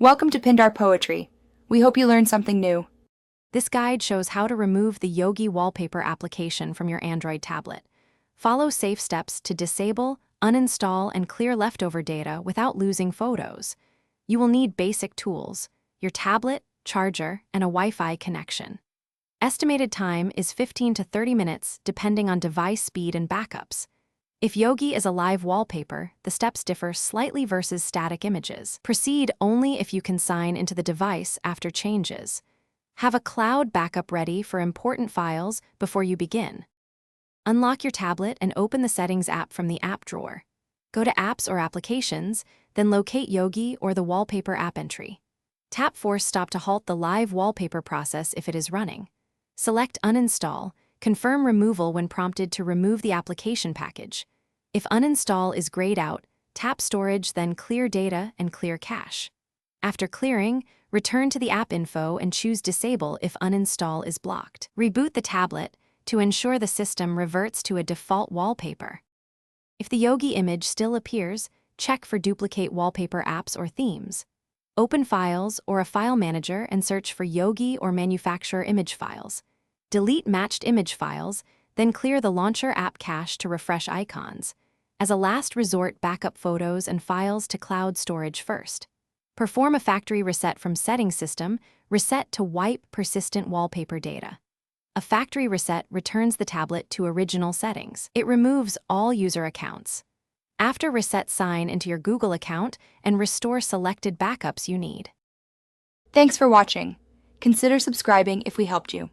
Welcome to Pindar Poetry. We hope you learned something new. This guide shows how to remove the Yogi Wallpaper application from your Android tablet. Follow safe steps to disable, uninstall, and clear leftover data without losing photos. You will need basic tools: your tablet, charger, and a Wi-Fi connection. Estimated time is 15 to 30 minutes depending on device speed and backups. If Yogi is a live wallpaper, the steps differ slightly versus static images. Proceed only if you can sign into the device after changes. Have a cloud backup ready for important files before you begin. Unlock your tablet and open the Settings app from the app drawer. Go to Apps or Applications, then locate Yogi or the Wallpaper app entry. Tap Force Stop to halt the live wallpaper process if it is running. Select Uninstall. Confirm removal when prompted to remove the application package. If uninstall is grayed out, tap Storage, then Clear Data and Clear Cache. After clearing, return to the app info and choose Disable if uninstall is blocked. Reboot the tablet to ensure the system reverts to a default wallpaper. If the Yogi image still appears, check for duplicate wallpaper apps or themes. Open Files or a file manager and search for Yogi or manufacturer image files. Delete matched image files, then clear the launcher app cache to refresh icons. As a last resort, backup photos and files to cloud storage first. Perform a factory reset from Settings System, reset to wipe persistent wallpaper data. A factory reset returns the tablet to original settings. It removes all user accounts. After reset, sign into your Google account and restore selected backups you need. Thanks for watching. Consider subscribing if we helped you.